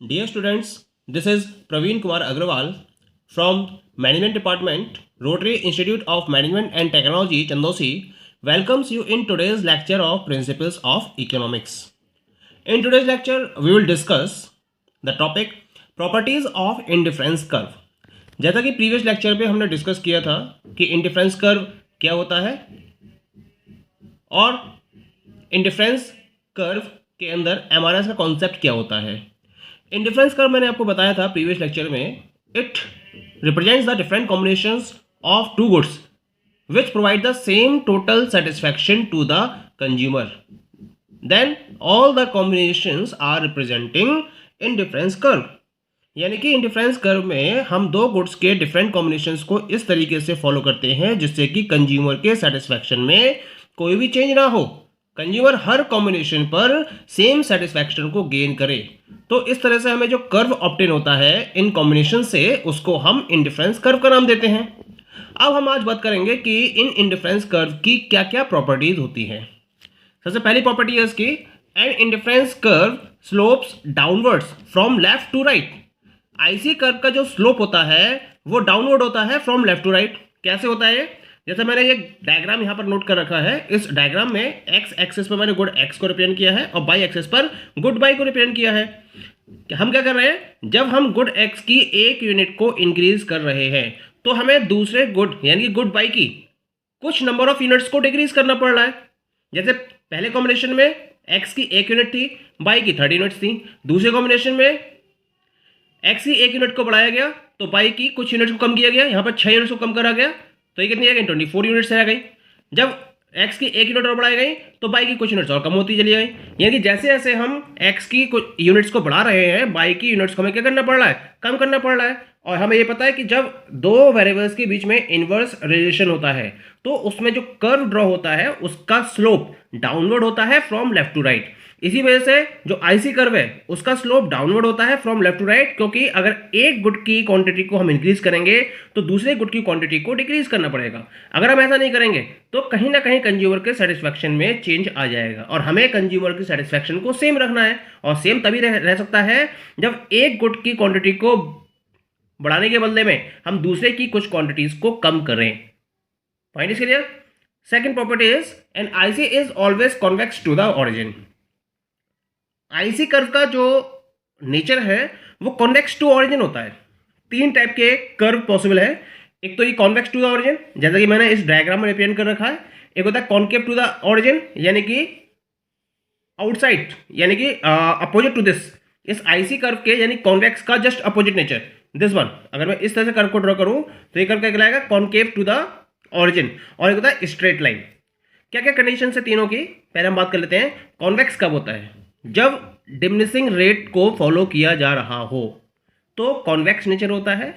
Dear students, this is Praveen Kumar Agrawal from Management Department, Rotary Institute of Management and Technology, Chandosi, welcomes you in today's lecture of Principles of Economics. In today's lecture, we will discuss the topic Properties of Indifference Curve. जैसा कि previous lecture पे हमने discuss किया था कि indifference curve क्या होता है और इंडिफरेंस कर्व के अंदर एमआरएस का कॉन्सेप्ट क्या होता है। इंडिफरेंस कर्व मैंने आपको बताया था प्रीवियस लेक्चर में, it represents the different combinations of two goods which provide the same total satisfaction to the consumer. Then all the combinations are representing indifference curve. यानी कि इंडिफरेंस कर्व में हम दो गुड्स के डिफरेंट कॉम्बिनेशंस को इस तरीके से फॉलो करते हैं जिससे कि कंज्यूमर के सेटिस्फैक्शन में कोई भी चेंज ना हो, कंज्यूमर हर कॉम्बिनेशन पर सेम सेटिस्फैक्शन को गेन करे। तो इस तरह से हमें जो कर्व ऑब्टेन होता है इन कॉम्बिनेशन से, उसको हम इंडिफरेंस कर्व का नाम देते हैं। अब हम आज बात करेंगे कि इन इंडिफरेंस कर्व की क्या क्या प्रॉपर्टीज होती हैं। सबसे पहली प्रॉपर्टी है इसकी, an indifference curve slopes downwards from left to right. IC curve का जो स्लोप होता है वो डाउनवर्ड होता है फ्रॉम लेफ्ट टू राइट। कैसे होता है? जैसे मैंने ये डायग्राम यहाँ पर नोट कर रखा है, इस डायग्राम में एक्स एक्सिस पर मैंने गुड एक्स को रिप्रेजेंट किया है और बाई एक्सिस पर गुड बाई को रिप्रेजेंट किया है। हम क्या कर रहे हैं, जब हम गुड एक्स की एक यूनिट को इंक्रीज कर रहे हैं तो हमें दूसरे गुड यानी कि गुड बाई की कुछ नंबर ऑफ यूनिट्स को डिक्रीज करना पड़ रहा है। जैसे पहले कॉम्बिनेशन में एक्स की एक यूनिट थी, बाई की 30 यूनिट्स थी। दूसरे कॉम्बिनेशन में एक्स की एक यूनिट को बढ़ाया गया तो बाई की कुछ यूनिट्स को कम किया गया, यहाँ पर 6 यूनिट्स को कम करा गया, तो ये कितनी आ गई? 24 यूनिट्स रह गई। जब एक्स की एक यूनिट और बढ़ाई गई तो बाई की कुछ यूनिट्स और कम होती चली गई। यानी कि जैसे जैसे हम एक्स की कुछ यूनिट्स को बढ़ा रहे हैं, बाई की यूनिट्स को हमें क्या करना पड़ रहा है? कम करना पड़ रहा है। और हमें ये पता है कि जब दो वेरिएबल्स के बीच में इनवर्स रिलेशन होता है तो उसमें जो कर्व ड्रॉ होता है उसका स्लोप डाउनवर्ड होता है फ्रॉम लेफ्ट टू राइट। इसी वजह से जो आईसी कर्व है उसका स्लोप डाउनवर्ड होता है फ्रॉम लेफ्ट टू राइट, क्योंकि अगर एक गुड की क्वांटिटी को हम इंक्रीज करेंगे तो दूसरे गुड की क्वांटिटी को डिक्रीज करना पड़ेगा। अगर हम ऐसा नहीं करेंगे तो कहीं ना कहीं कंज्यूमर के सेटिस्फैक्शन में चेंज आ जाएगा और हमें कंज्यूमर की सेटिस्फैक्शन को सेम रखना है। और सेम तभी रह सकता है जब एक गुड की क्वांटिटी को बढ़ाने के बदले में हम दूसरे की कुछ क्वांटिटीज को कम करें। Point is clear? Second property is an IC is always convex to the origin. IC curve का जो नेचर है वो कॉन्वेक्स टू ऑरिजिन होता है। तीन टाइप के कर्व पॉसिबल है। एक तो ये कॉन्वेक्स टू द ऑरिजिन, जैसा कि मैंने इस डायग्राम में रिप्रेजेंट कर रखा है। एक होता है कॉन्केव टू द ऑरिजिन, यानी कि आउटसाइड, यानी कि अपोजिट टू दिस। इस आईसी कर्व के यानी कॉन्वेक्स का just opposite nature, this one. अगर मैं इस तरह से कर्व को ड्रॉ करूं तो ये कर्व क्या कहलाएगा? Concave to the origin. और एक होता है स्ट्रेट लाइन। क्या क्या कंडीशन है तीनों की, पहले हम बात कर लेते हैं। कॉन्वेक्स कब होता है? जब डिमिनिशिंग रेट को फॉलो किया जा रहा हो तो कॉन्वेक्स नेचर होता है।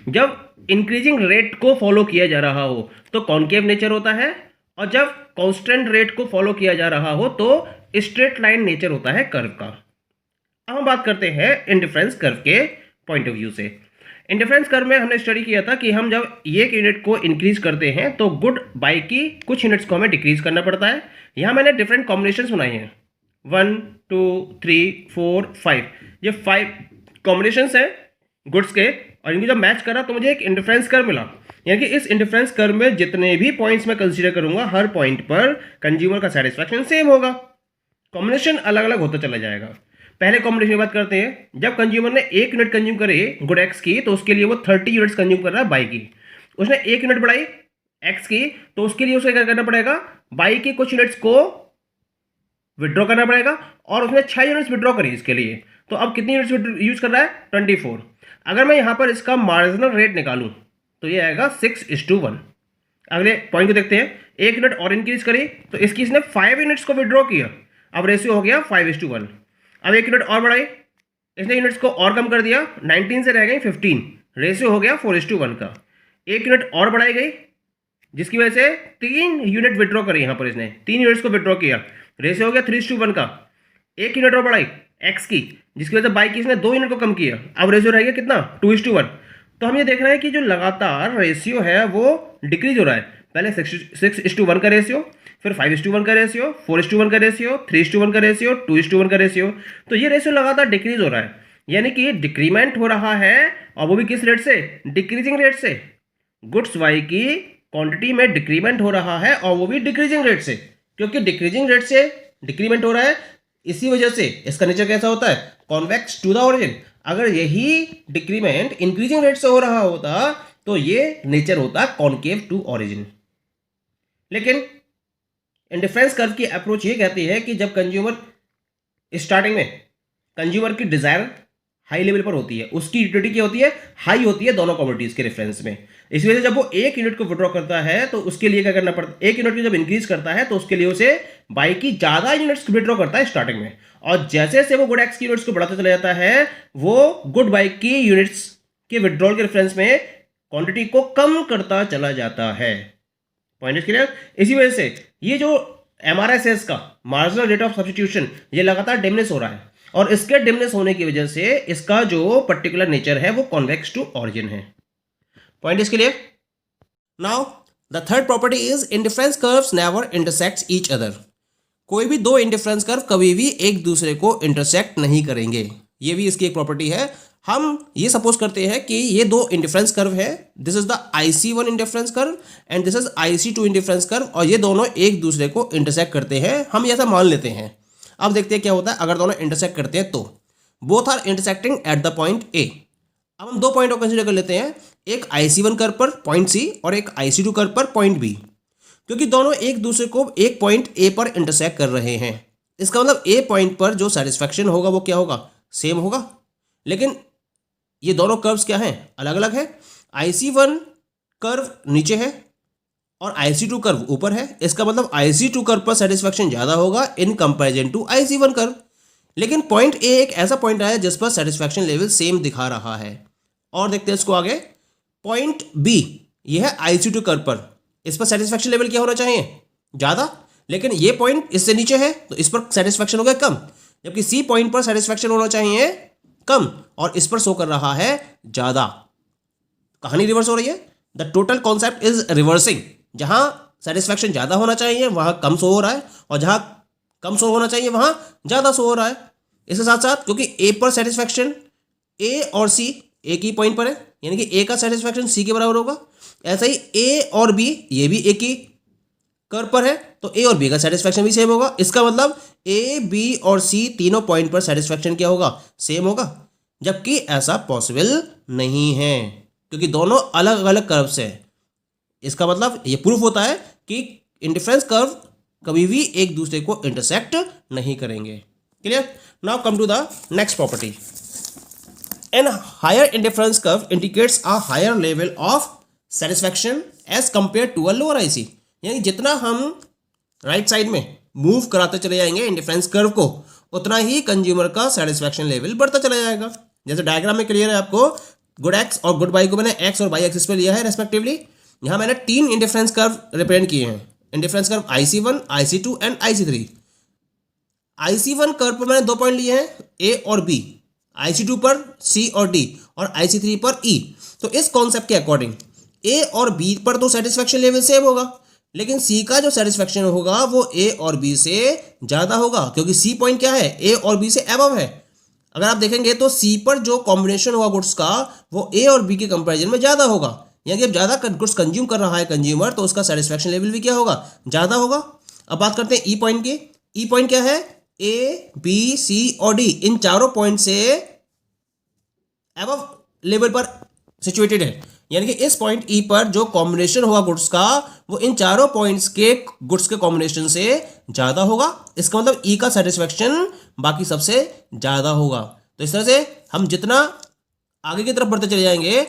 जब इंक्रीजिंग रेट को फॉलो किया जा रहा हो तो कॉन्केव नेचर होता है। और जब कांस्टेंट रेट को फॉलो किया जा रहा हो तो स्ट्रेट लाइन नेचर होता है कर्व का। अब हम बात करते हैं इंडिफरेंस कर्व के पॉइंट ऑफ व्यू से। इंडिफरेंस कर्व में हमने स्टडी किया था कि हम जब एक यूनिट को इंक्रीज करते हैं तो गुड बाई की कुछ यूनिट्स को हमें डिक्रीज करना पड़ता है। यहां मैंने डिफरेंट कॉम्बिनेशंस बनाई हैं, 1 2 3 4 5। ये 5 कॉम्बिनेशंस हैं गुड्स के, और इनको जब मैच करा तो मुझे एक इंडिफरेंस कर्व मिला। यानी कि इस इंडिफरेंस कर्व में जितने भी पॉइंट्स मैं कंसीडर करूंगा हर पॉइंट पर कंज्यूमर का सेटिस्फैक्शन सेम होगा, कॉम्बिनेशन अलग अलग होता चला जाएगा। पहले कॉम्बिनेशन की बात करते हैं। जब कंज्यूमर ने एक यूनिट कंज्यूम करे गुड एक्स की तो उसके लिए वो 30 यूनिट्स कंज्यूम कर रहा है बाई की। उसने एक यूनिट बढ़ाई एक्स की तो उसके लिए उसे क्या करना पड़ेगा? बाई की कुछ यूनिट्स को विड्रॉ करना पड़ेगा, और उसने 6 यूनिट्स विड्रॉ करी इसके लिए, तो अब कितनी यूनिट्स यूज कर रहा है? 24। अगर मैं यहां पर इसका मार्जिनल रेट निकालूं तो ये आएगा 6:1। अगले पॉइंट को देखते हैं। एक यूनिट और इंक्रीज करी तो इसकी इसने 5 यूनिट्स को विड्रॉ किया, अब रेशियो हो गया 5:1। अब एक यूनिट और बढ़ाई, इसने यूनिट्स को और कम कर दिया, 19 से रह गई 15, रेशियो हो गया 4:1 का। एक यूनिट और बढ़ाई गई जिसकी वजह से 3 यूनिट विड्रॉ करी, यहां पर इसने 3 यूनिट्स को विड्रॉ किया, रेशियो हो गया 3:1 का। एक यूनिट और बढ़ाई एक्स की जिसकी वजह से बाई की इसने 2 यूनिट को कम किया, अब रेशियो रह गया कितना? 2:1। तो हम ये देख रहे हैं कि जो लगातार रेशियो है वो डिक्रीज हो रहा है। पहले 6:1 का रेशियो, फिर 5:1 का रेशियो, 4:1 का रेशियो, 3:1 का रेशियो, 2:1 का रेशियो। तो ये रेशियो लगातार डिक्रीज हो रहा है। यानी कि डिक्रीमेंट हो रहा है, और वो भी किस रेट से? डिक्रीजिंग रेट से। गुड्स वाई की क्वांटिटी में डिक्रीमेंट हो रहा है और वो भी डिक्रीजिंग रेट से, क्योंकि डिक्रीजिंग रेट से डिक्रीमेंट हो रहा है, इसी वजह से इसका नेचर कैसा होता है? Convex to the origin. अगर यही डिक्रीमेंट इंक्रीजिंग रेट से हो रहा होता तो ये नेचर होता कॉनकेव टू ओरिजिन। लेकिन इंडिफरेंस कर्व की अप्रोच ये कहती है कि जब कंज्यूमर स्टार्टिंग में कंज्यूमर की डिजायर हाई लेवल पर होती है, उसकी यूटिलिटी क्या होती है? हाई होती है दोनों कमोडिटीज के रेफरेंस में। इस वजह से जब वो एक यूनिट को विड्रॉ करता है तो उसके लिए क्या करना पड़ता है? एक यूनिट को जब इंक्रीज करता है तो उसके लिए उसे बाई की ज्यादा यूनिट्स विड्रॉ करता है स्टार्टिंग में, और जैसे जैसे वो गुड एक्स की यूनिट्स को बढ़ाता चला जाता है वो गुड बाई की यूनिट्स के विड्रॉल के रेफरेंस में क्वांटिटी को कम करता चला जाता है। Point is clear? इसी वजह से ये जो MRSS का मार्जिनल रेट ऑफ सब्स्टिट्यूशन ये लगातार डिमिनिश हो रहा है, और इसके डिमिनिश होने की वजह से इसका जो पर्टिकुलर नेचर है वो कॉन्वेक्स टू ऑरिजिन है। Point is clear? Now the third property is indifference curves never intersects each other. कोई भी दो इंडिफरेंस कर्व कभी भी एक दूसरे को इंटरसेक्ट नहीं करेंगे, ये भी इसकी एक प्रॉपर्टी है। हम ये सपोज करते हैं कि ये दो इंडिफरेंस कर्व है, this is the IC1 indifference curve and this is IC2 indifference curve, और ये दोनों एक दूसरे को इंटरसेक्ट करते हैं, हम ऐसा मान लेते हैं। अब देखते हैं क्या होता है अगर दोनों इंटरसेक्ट करते हैं तो। Both are intersecting at the point A। अब हम दो पॉइंट को कंसिडर कर लेते हैं, एक IC1 कर्व पर पॉइंट C और एक IC2 कर्व पर पॉइंट B, क्योंकि दोनों एक दूसरे को एक पॉइंट A पर इंटरसेक्ट कर रहे हैं। इसका मतलब A पॉइंट पर जो सेटिस्फैक्शन होगा वो क्या होगा? सेम होगा। लेकिन ये दोनों कर्व्स क्या हैं? अलग अलग है। IC1 कर्व नीचे है और IC2 कर्व ऊपर है, इसका मतलब IC2 कर्व पर सेटिस्फैक्शन ज़्यादा होगा in comparison to IC1 curve. लेकिन पॉइंट A एक ऐसा पॉइंट है जिस पर सेटिस्फैक्शन लेवल सेम दिखा रहा है। और देखते हैं इसको आगे। पॉइंट B ये है IC2 कर्व पर, इस पर सेटिस्फैक्शन लेवल क्या होना चाहिए? ज़्यादा, लेकिन ये पॉइंट इससे नीचे है तो इस पर सेटिस्फैक्शन हो गया कम, जबकि C पॉइंट पर सेटिस्फैक्शन होना चाहिए कम और इस पर शो कर रहा है ज़्यादा। कहानी रिवर्स हो रही है। The total concept is reversing. जहां सेटिस्फैक्शन ज़्यादा होना चाहिए वहां कम शो हो रहा है, और जहां कम शो होना चाहिए वहां ज़्यादा शो हो रहा है। इसके साथ साथ क्योंकि A पर सेटिस्फैक्शन A और C एक ही पॉइंट पर है, यानी कि A का सेटिस्फैक्शन C के बराबर होगा, ऐसा ही A और B ये भी एक ही कर्व पर है तो A और B का सेटिस्फैक्शन भी सेम होगा। इसका मतलब A, B और C तीनों पॉइंट पर सेटिस्फैक्शन क्या होगा? सेम होगा, जबकि ऐसा पॉसिबल नहीं है क्योंकि दोनों अलग अलग कर्व्स हैं। इसका मतलब ये प्रूफ होता है कि इंडिफरेंस कर्व कभी भी एक दूसरे को इंटरसेक्ट नहीं करेंगे। Clear? Now come to the next property. An higher indifference curve indicates a higher level of satisfaction as compare to a lower IC। यानी जितना हम राइट साइड में मूव कराते चले जाएंगे इंडिफरेंस कर्व को, उतना ही कंज्यूमर का सेटिस्फैक्शन लेवल बढ़ता चला जाएगा। जैसे डायग्राम में क्लियर है आपको, गुड एक्स और गुड बाई को मैंने एक्स और बाई एक्सिस पे लिया है रेस्पेक्टिवली। यहाँ मैंने तीन इंडिफरेंस कर्व रिप्रेजेंट किए हैं, indifference curve IC1, IC2 and IC3। IC1 curve पर मैंने दो पॉइंट लिए हैं A और B, IC2 पर C और D और IC3 पर E। तो इस कॉन्सेप्ट के अकॉर्डिंग A और B पर तो सेटिस्फैक्शन लेवल सेम होगा, लेकिन C का जो सेटिस्फैक्शन होगा वो A और B से ज़्यादा होगा, क्योंकि C पॉइंट क्या है? A और B से अबव है। अगर आप देखेंगे तो C पर जो कॉम्बिनेशन होगा गुड्स का वो A और B के कंपैरिजन में ज़्यादा होगा, यानी जब ज़्यादा गुड्स कंज्यूम कर रहा है कंज्यूमर तो उसका सेटिस्फैक्शन लेवल भी क्या होगा? ज़्यादा होगा। अब बात करते हैं E पॉइंट की। E पॉइंट क्या है? A, B, C और D इन चारों पॉइंट से अबव लेवल पर सिचुएटेड है, यानी कि इस पॉइंट E पर जो कॉम्बिनेशन होगा गुड्स का वो इन चारों पॉइंट्स के गुड्स के कॉम्बिनेशन से ज़्यादा होगा। इसका मतलब E का सेटिस्फैक्शन बाकी सबसे ज़्यादा होगा। तो इस तरह से हम जितना आगे की तरफ बढ़ते चले जाएंगे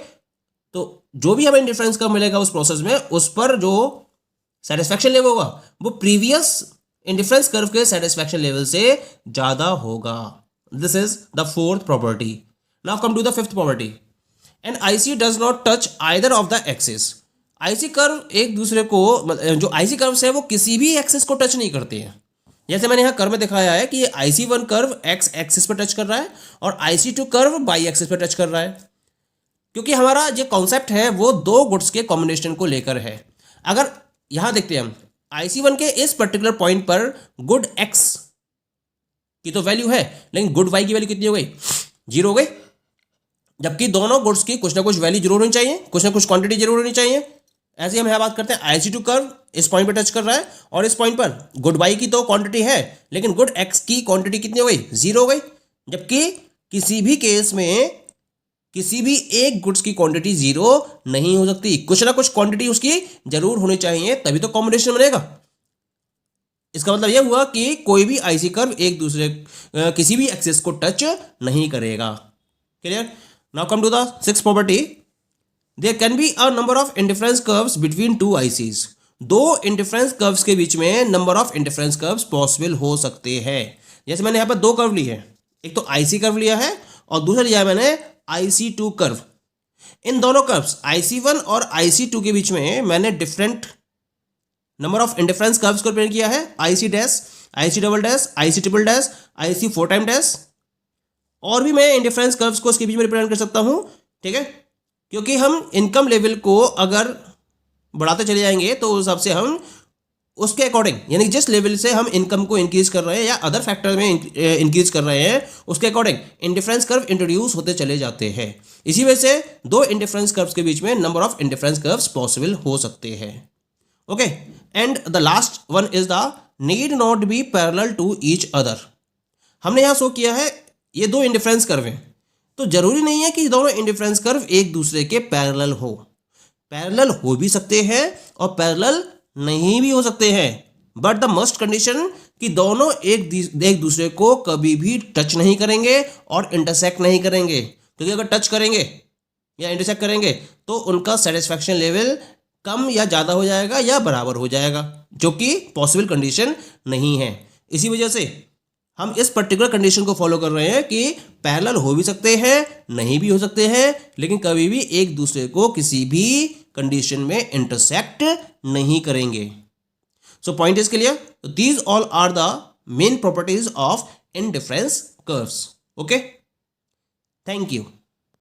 तो जो भी हमें इंडिफरेंस कर्व मिलेगा उस प्रोसेस में, उस पर जो सेटिस्फैक्शन लेवल होगा वो प्रीवियस इंडिफरेंस कर्व के सेटिस्फैक्शन लेवल से ज़्यादा होगा। This is the fourth property. Now come to the fifth property. And IC does not touch either of the axis. IC curve एक दूसरे को, जो IC कर्व्स है वो किसी भी एक्सिस को टच नहीं करते हैं। जैसे मैंने यहाँ कर्व में दिखाया है कि ये IC1 कर्व एक्स एक्सिस पर टच कर रहा है और IC2 कर्व बाई एक्सिस पर टच कर रहा है, क्योंकि हमारा जो कॉन्सेप्ट है वो दो गुड्स के कॉम्बिनेशन को लेकर है। अगर यहाँ देखते हैं हम IC1 के इस पर्टिकुलर पॉइंट पर गुड एक्स की तो वैल्यू है, लेकिन गुड वाई की वैल्यू कितनी हो गई? जीरो हो गई। जबकि दोनों गुड्स की कुछ ना कुछ वैल्यू जरूर होनी चाहिए, कुछ ना कुछ क्वांटिटी जरूर होनी चाहिए। ऐसे ही हम यहाँ बात करते हैं IC2 कर्व इस पॉइंट पे टच कर रहा है और इस पॉइंट पर गुड वाई की तो क्वांटिटी है, लेकिन गुड एक्स की क्वांटिटी कितनी हो गई, जीरो हो गई। जबकि किसी भी केस में किसी भी एक गुड्स की क्वांटिटी जीरो नहीं हो सकती, कुछ ना कुछ क्वांटिटी उसकी जरूर होनी चाहिए, तभी तो कॉम्बिनेशन बनेगा। इसका मतलब यह हुआ कि कोई भी आईसी कर्व एक दूसरे किसी भी एक्सिस को टच नहीं करेगा। Clear? Now come to the sixth property. There can be a number of indifference curves between two ICs. दो इंडिफरेंस कर्व्स के बीच में number of indifference curves possible हो सकते हैं। जैसे मैंने यहां पर दो कर्व लिए हैं, एक तो आईसी कर्व लिया है और दूसरा लिया है मैंने IC2 कर्व। इन दोनों कर्व्स IC1 और IC2 के बीच में मैंने different number of indifference curves को रिप्रेजेंट किया है, IC dash, IC double dash, IC triple dash, IC four time dash. और भी मैं इंडिफरेंस कर्व्स को इसके बीच में रिप्रेजेंट कर सकता हूं, ठीक है? क्योंकि हम इनकम लेवल को अगर बढ़ाते चले जाएंगे तो उस हिसाब से हम उसके अकॉर्डिंग, यानी जिस लेवल से हम इनकम को इंक्रीज कर रहे हैं या अदर फैक्टर में इंक्रीज कर रहे हैं, उसके अकॉर्डिंग इंडिफरेंस कर्व इंट्रोड्यूस होते चले जाते हैं। इसी वजह से दो इंडिफरेंस कर्व्स के बीच में number of indifference curves possible हो सकते हैं। Okay, and the last one is the need not be parallel to each other. हमने यहां शो किया है ये दो इंडिफरेंस कर्व हैं, तो जरूरी नहीं है कि दोनों इंडिफरेंस कर्व एक दूसरे के पैरेलल हो। पैरेलल हो भी सकते हैं और पैरेलल नहीं भी हो सकते हैं, बट द मस्ट कंडीशन कि दोनों एक दूसरे को कभी भी टच नहीं करेंगे और इंटरसेक्ट नहीं करेंगे। क्योंकि अगर टच करेंगे या इंटरसेक्ट करेंगे तो उनका सेटिस्फैक्शन लेवल कम या ज़्यादा हो जाएगा या बराबर हो जाएगा, जो कि पॉसिबल कंडीशन नहीं है। इसी वजह से हम इस पर्टिकुलर कंडीशन को फॉलो कर रहे हैं कि पैरेलल हो भी सकते हैं, नहीं भी हो सकते हैं, लेकिन कभी भी एक दूसरे को किसी भी कंडीशन में इंटरसेक्ट नहीं करेंगे। So point is clear? These all are the main properties of indifference curves. Okay, thank you.